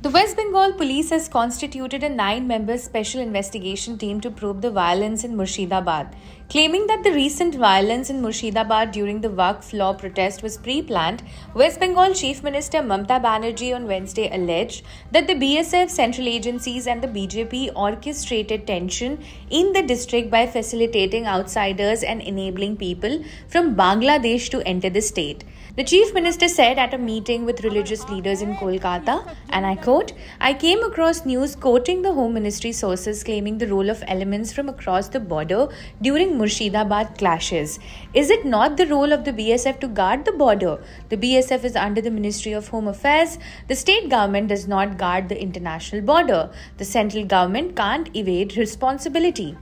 The West Bengal Police has constituted a 9-member special investigation team to probe the violence in Murshidabad, claiming that the recent violence in Murshidabad during the Waqf law protest was pre-planned. West Bengal Chief Minister Mamata Banerjee on Wednesday alleged that the BSF, central agencies and the BJP orchestrated tension in the district by facilitating outsiders and enabling people from Bangladesh to enter the state. The Chief Minister said at a meeting with religious leaders in Kolkata, and I quote, "I came across news quoting the Home Ministry sources claiming the role of elements from across the border during Murshidabad clashes. Is it not the role of the BSF to guard the border? The BSF is under the Ministry of Home Affairs. The state government does not guard the international border. The central government can't evade responsibility."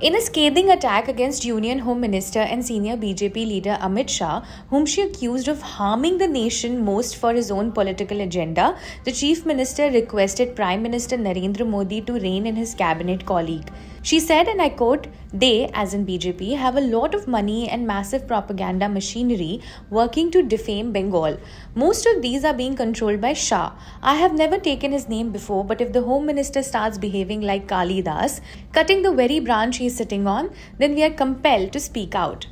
In a scathing attack against Union Home Minister and senior BJP leader Amit Shah, whom she accused of harming the nation most for his own political agenda, the Chief Minister requested Prime Minister Narendra Modi to rein in his cabinet colleague. She said, and I quote, "They, as in BJP, have a lot of money and massive propaganda machinery working to defame Bengal. Most of these are being controlled by Shah. I have never taken his name before, but if the Home Minister starts behaving like Kali Das, cutting the very branch he is sitting on, then we are compelled to speak out."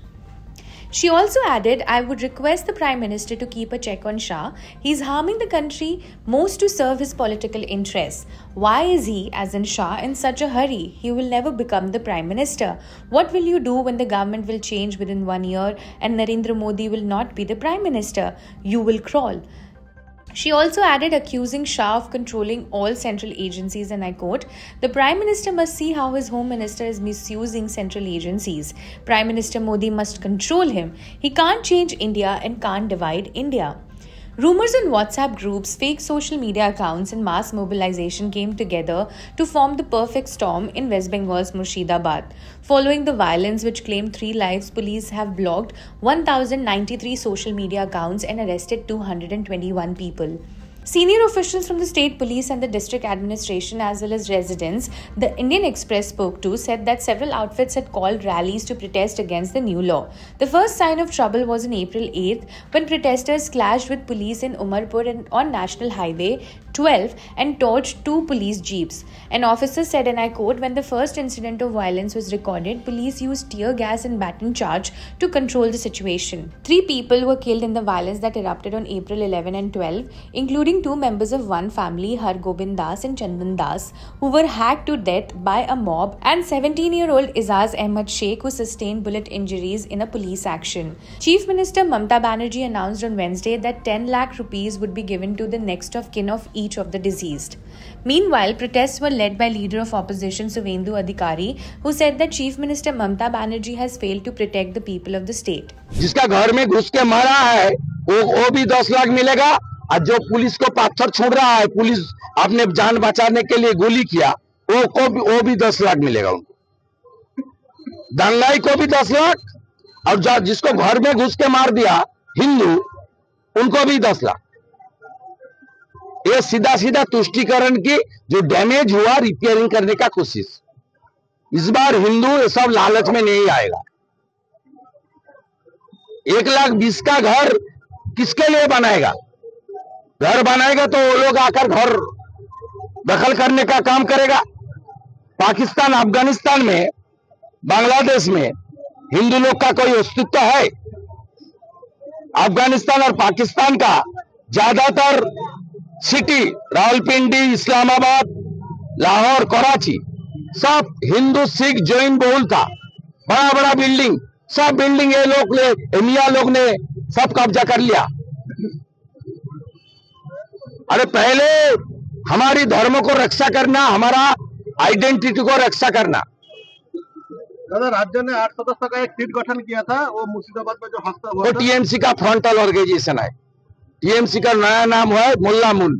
She also added, "I would request the Prime Minister to keep a check on Shah. He is harming the country most to serve his political interests. Why is he, as in Shah, in such a hurry? He will never become the Prime Minister. What will you do when the government will change within 1 year and Narendra Modi will not be the Prime Minister? You will crawl." She also added, accusing Shah of controlling all central agencies, and I quote, "The Prime Minister must see how his Home Minister is misusing central agencies. Prime Minister Modi must control him. He can't change India and can't divide India." Rumors on WhatsApp groups, fake social media accounts and mass mobilization came together to form the perfect storm in West Bengal's Murshidabad. Following the violence which claimed 3 lives, police have blocked 1,093 social media accounts and arrested 221 people. Senior officials from the state police and the district administration as well as residents the Indian Express spoke to said that several outfits had called rallies to protest against the new law. The first sign of trouble was on April 8th when protesters clashed with police in Umarpur and on National Highway 12 and torched 2 police jeeps. An officer said, and I quote, "When the first incident of violence was recorded, police used tear gas and baton charge to control the situation. 3 people were killed in the violence that erupted on April 11 and 12, including 2 members of one family, Hargobind Das and Chandan Das, who were hacked to death by a mob, and 17-year-old Izaz Ahmed Sheikh, who sustained bullet injuries in a police action." Chief Minister Mamata Banerjee announced on Wednesday that 10 lakh rupees would be given to the next of kin of each of the deceased. Meanwhile, protests were led by leader of opposition Suvendu Adhikari, who said that Chief Minister Mamata Banerjee has failed to protect the people of the state. जिसका घर में घुस के मारा है वो भी 10 लाख मिलेगा, और जो पुलिस को पत्थर छोड़ रहा है, पुलिस अपने जान बचाने के लिए गोली किया, वो भी 10 लाख मिलेगा उनको। दंगाई को भी 10 लाख, और जिसको घर में घुस के मार दिया हिंदू, उनको भी 10 लाख। ये सीधा सीधा तुष्टीकरण की जो डैमेज हुआ रिपेयरिंग करने का कोशिश। इस बार हिंदू ये सब लालच में नहीं आएगा। 1,20,000 का घर किसके लिए बनाएगा? घर बनाएगा तो वो लोग आकर घर दखल करने का काम करेगा। पाकिस्तान, अफगानिस्तान में, बांग्लादेश में हिंदू लोग का कोई अस्तित्व है? अफगानिस्तान और पाकिस्तान का ज्यादातर सिटी, रावलपिंडी, इस्लामाबाद, लाहौर, कराची, सब हिंदू सिख जैन बहुल था। बड़ा बड़ा बिल्डिंग, सब बिल्डिंग ये लोग ने, मियां लोग ने सब कब्जा कर लिया। अरे पहले हमारी धर्म को रक्षा करना, हमारा आइडेंटिटी को रक्षा करना। दादा, राज्य ने 8 सदस्य का एक सीट गठन किया था, वो मुर्शिदाबाद में जो हस्ता हुआ, वो टीएमसी का फ्रंटल ऑर्गेनाइजेशन है। टीएमसी का नया नाम है मुल्ला मुन।